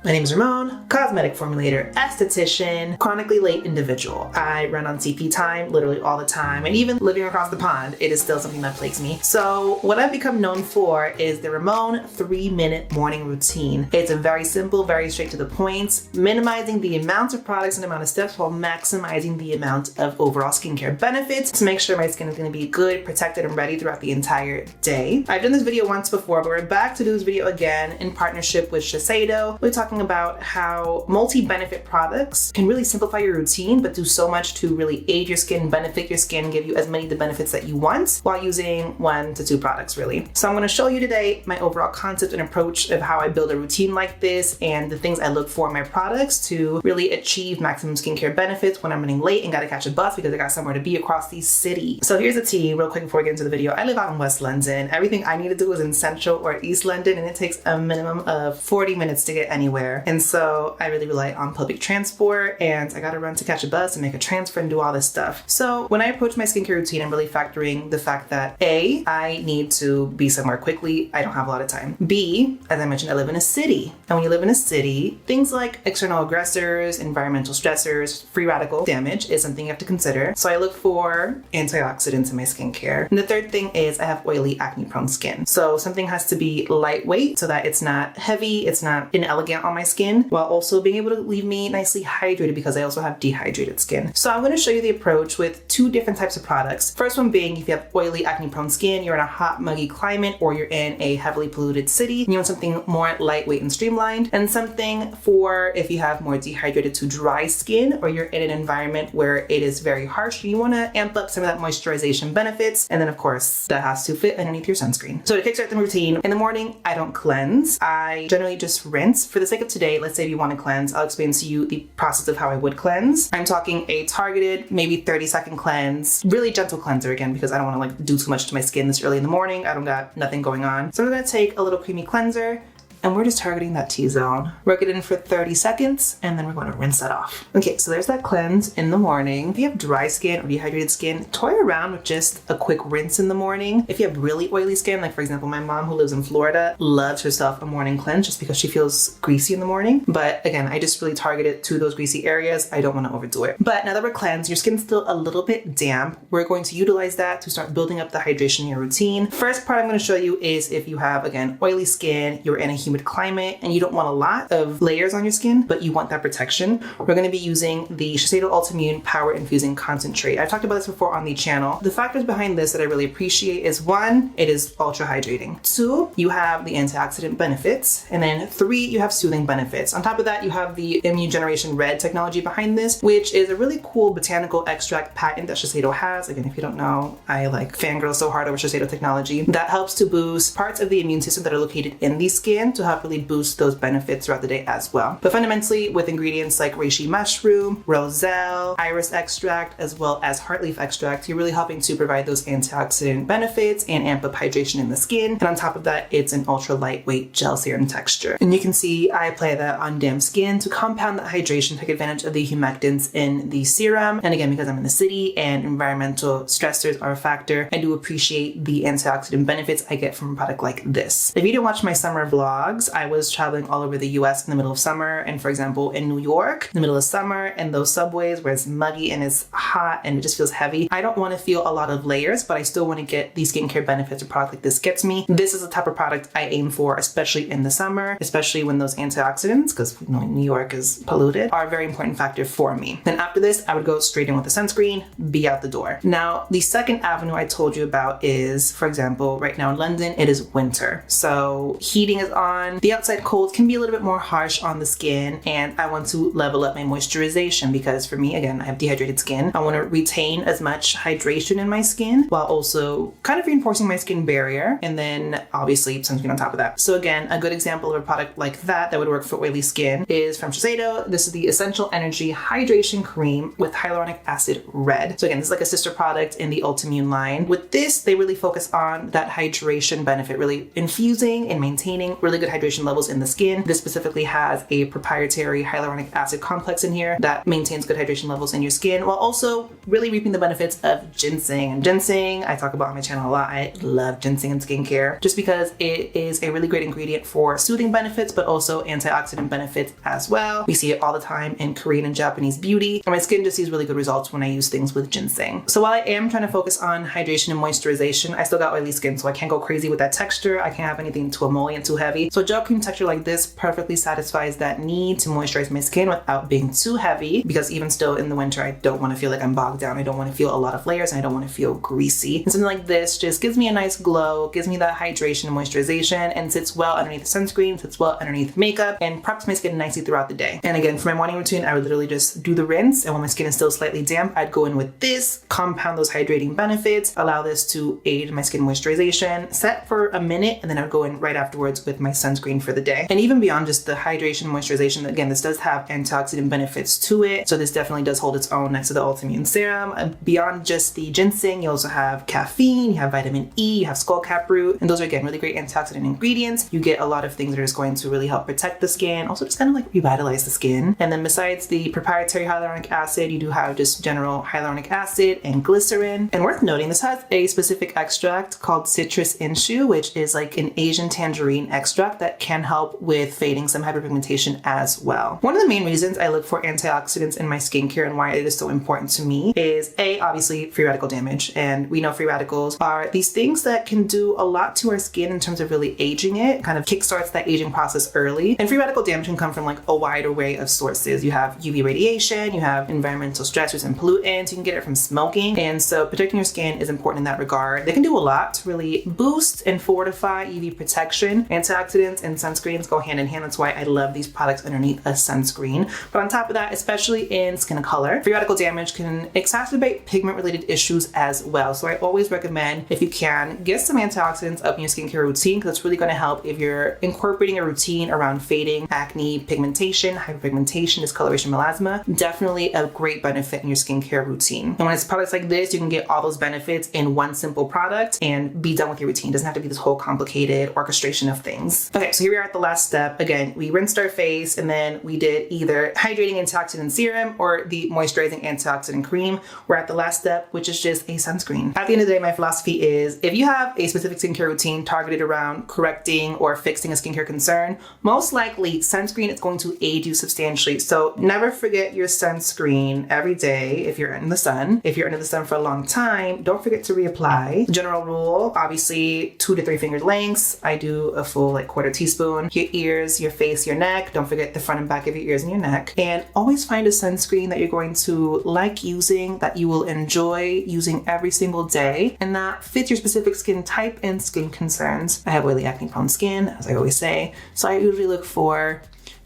My name is Ramon, cosmetic formulator, esthetician, chronically late individual. I run on CP time literally all the time, and even living across the pond, it is still something that plagues me. So what I've become known for is the Ramon 3-minute morning routine. It's a very simple, very straight to the point, minimizing the amount of products and amount of steps while maximizing the amount of overall skincare benefits to make sure my skin is going to be good, protected, and ready throughout the entire day. I've done this video once before, but we're back to do this video again in partnership with Shiseido. We're talking about how multi-benefit products can really simplify your routine, but do so much to really aid your skin, benefit your skin, give you as many of the benefits that you want while using 1 to 2 products really. So I'm going to show you today my overall concept and approach of how I build a routine like this and the things I look for in my products to really achieve maximum skincare benefits when I'm running late and gotta catch a bus because I got somewhere to be across the city. So here's the tea real quick before we get into the video. I live out in West London. Everything I need to do is in Central or East London, and it takes a minimum of 40 minutes to get anywhere. And so I really rely on public transport, and I gotta run to catch a bus and make a transfer and do all this stuff. So when I approach my skincare routine, I'm really factoring the fact that A, I need to be somewhere quickly. I don't have a lot of time. B, as I mentioned, I live in a city. And when you live in a city, things like external aggressors, environmental stressors, free radical damage is something you have to consider. So I look for antioxidants in my skincare. And the third thing is I have oily, acne-prone skin. So something has to be lightweight so that it's not heavy, it's not inelegant on my skin, while also being able to leave me nicely hydrated because I also have dehydrated skin. So I'm going to show you the approach with 2 different types of products. First one being if you have oily, acne-prone skin, you're in a hot, muggy climate, or you're in a heavily polluted city, and you want something more lightweight and streamlined, and something for if you have more dehydrated to dry skin, or you're in an environment where it is very harsh and you want to amp up some of that moisturization benefits. And then of course that has to fit underneath your sunscreen. So to kickstart the routine, in the morning I don't cleanse. I generally just rinse. For the sake of today, let's say if you want to cleanse, I'll explain to you the process of how I would cleanse. I'm talking a targeted, maybe 30-second cleanse, really gentle cleanser again, because I don't want to like do too much to my skin this early in the morning. I don't got nothing going on. So I'm going to take a little creamy cleanser, and we're just targeting that T-zone. Work it in for 30 seconds, and then we're going to rinse that off. Okay, so there's that cleanse in the morning. If you have dry skin or dehydrated skin, toy around with just a quick rinse in the morning. If you have really oily skin, like for example, my mom who lives in Florida loves herself a morning cleanse just because she feels greasy in the morning. But again, I just really target it to those greasy areas. I don't want to overdo it. But now that we're cleansed, your skin's still a little bit damp. We're going to utilize that to start building up the hydration in your routine. First part I'm going to show you is if you have, again, oily skin, you're in a humid climate, and you don't want a lot of layers on your skin, but you want that protection, we're going to be using the Shiseido Ultimune Power Infusing Concentrate. I've talked about this before on the channel. The factors behind this that I really appreciate is 1, it is ultra hydrating. 2, you have the antioxidant benefits. And then 3, you have soothing benefits. On top of that, you have the immune generation red technology behind this, which is a really cool botanical extract patent that Shiseido has. Again, if you don't know, I like fangirl so hard over Shiseido technology that helps to boost parts of the immune system that are located in the skin to help really boost those benefits throughout the day as well. But fundamentally, with ingredients like reishi mushroom, roselle, iris extract, as well as heart leaf extract, you're really helping to provide those antioxidant benefits and amp up hydration in the skin. And on top of that, it's an ultra lightweight gel serum texture. And you can see I apply that on damp skin to compound that hydration, take advantage of the humectants in the serum. And again, because I'm in the city and environmental stressors are a factor, I do appreciate the antioxidant benefits I get from a product like this. If you didn't watch my summer vlogs, I was traveling all over the US in the middle of summer, and for example in New York in the middle of summer, and those subways where it's muggy and it's hot and it just feels heavy, I don't want to feel a lot of layers, but I still want to get these skincare benefits a product like this gets me. This is the type of product I aim for, especially in the summer, especially when those antioxidants, because you know, New York is polluted, are a very important factor for me. Then after this, I would go straight in with the sunscreen, be out the door. Now the second avenue I told you about is, for example, right now in London it is winter, so heating is on, the outside cold can be a little bit more harsh on the skin, and I want to level up my moisturization because for me, again, I have dehydrated skin. I want to retain as much hydration in my skin while also kind of reinforcing my skin barrier, and then obviously sunscreen on top of that. So again, a good example of a product like that would work for oily skin is from Shiseido. This is the Essential Energy Hydration Cream with Hyaluronic Acid Red. So again, this is like a sister product in the Ultimune line. With this, they really focus on that hydration benefit, really infusing and maintaining really good good hydration levels in the skin. This specifically has a proprietary hyaluronic acid complex in here that maintains good hydration levels in your skin while also really reaping the benefits of ginseng. And ginseng, I talk about on my channel a lot. I love ginseng in skincare just because it is a really great ingredient for soothing benefits, but also antioxidant benefits as well. We see it all the time in Korean and Japanese beauty, and my skin just sees really good results when I use things with ginseng. So while I am trying to focus on hydration and moisturization, I still got oily skin, so I can't go crazy with that texture. I can't have anything too emollient, too heavy. So a gel cream texture like this perfectly satisfies that need to moisturize my skin without being too heavy, because even still in the winter, I don't want to feel like I'm bogged down. I don't want to feel a lot of layers, and I don't want to feel greasy. And something like this just gives me a nice glow, gives me that hydration and moisturization, and sits well underneath the sunscreen, sits well underneath makeup, and preps my skin nicely throughout the day. And again, for my morning routine, I would literally just do the rinse, and when my skin is still slightly damp, I'd go in with this, compound those hydrating benefits, allow this to aid my skin moisturization, set for a minute, and then I'd go in right afterwards with my sunscreen for the day. And even beyond just the hydration moisturization, again, this does have antioxidant benefits to it, so this definitely does hold its own next to the Ultimune serum. And beyond just the ginseng, you also have caffeine, you have vitamin E, you have skullcap root, and those are again really great antioxidant ingredients. You get a lot of things that are just going to really help protect the skin, also just kind of like revitalize the skin. And then besides the proprietary hyaluronic acid, you do have just general hyaluronic acid and glycerin. And worth noting, this has a specific extract called citrus inshu, which is like an Asian tangerine extract that can help with fading some hyperpigmentation as well. One of the main reasons I look for antioxidants in my skincare and why it is so important to me is obviously free radical damage. And we know free radicals are these things that can do a lot to our skin in terms of really aging it, kind of kickstarts that aging process early. And free radical damage can come from like a wide array of sources. You have UV radiation, you have environmental stressors and pollutants, you can get it from smoking. And so protecting your skin is important in that regard. They can do a lot to really boost and fortify UV protection. Antioxidants and sunscreens go hand in hand. That's why I love these products underneath a sunscreen. But on top of that, especially in skin color, free radical damage can exacerbate pigment-related issues as well. So I always recommend, if you can, get some antioxidants up in your skincare routine, because it's really going to help if you're incorporating a routine around fading, acne, pigmentation, hyperpigmentation, discoloration, melasma. Definitely a great benefit in your skincare routine. And when it's products like this, you can get all those benefits in one simple product and be done with your routine. It doesn't have to be this whole complicated orchestration of things. Okay, so here we are at the last step. Again, we rinsed our face and then we did either hydrating antioxidant serum or the moisturizing antioxidant cream. We're at the last step, which is just a sunscreen. At the end of the day, my philosophy is if you have a specific skincare routine targeted around correcting or fixing a skincare concern, most likely sunscreen is going to aid you substantially. So never forget your sunscreen every day if you're in the sun. If you're under the sun for a long time, don't forget to reapply. General rule, obviously 2 to 3 finger lengths. I do a full like quarter teaspoon. Your ears, your face, your neck. Don't forget the front and back of your ears and your neck. And always find a sunscreen that you're going to like using, that you will enjoy using every single day, and that fits your specific skin type and skin concerns. I have oily acne prone skin, as I always say, so I usually look for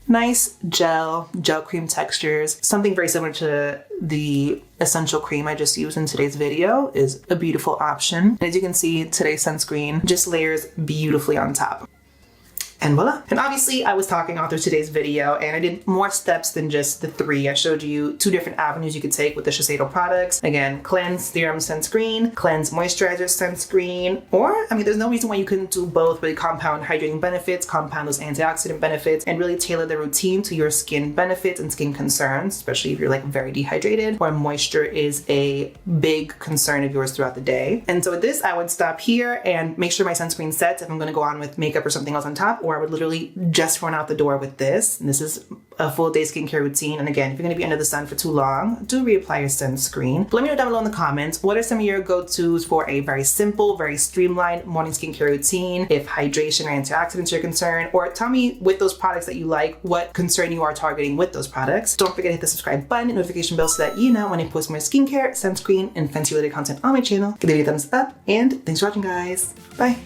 nice gel cream textures. Something very similar to the essential cream I just used in today's video is a beautiful option. And as you can see, today's sunscreen just layers beautifully on top. And voila. And obviously I was talking all through today's video and I did more steps than just the 3. I showed you 2 different avenues you could take with the Shiseido products. Again, cleanse serum sunscreen, cleanse moisturizer sunscreen, or there's no reason why you couldn't do both. Really compound hydrating benefits, compound those antioxidant benefits, and really tailor the routine to your skin benefits and skin concerns, especially if you're like very dehydrated or moisture is a big concern of yours throughout the day. And so with this, I would stop here and make sure my sunscreen sets if I'm gonna go on with makeup or something else on top, or I would literally just run out the door with this. And this is a full day skincare routine. And again, if you're gonna be under the sun for too long, do reapply your sunscreen. But let me know down below in the comments, what are some of your go-tos for a very simple, very streamlined morning skincare routine, if hydration or antioxidants are concerned, or tell me with those products that you like, what concern you are targeting with those products. Don't forget to hit the subscribe button and notification bell so that you know when I post more skincare, sunscreen, and fancy related content on my channel. Give it a thumbs up, and thanks for watching, guys. Bye.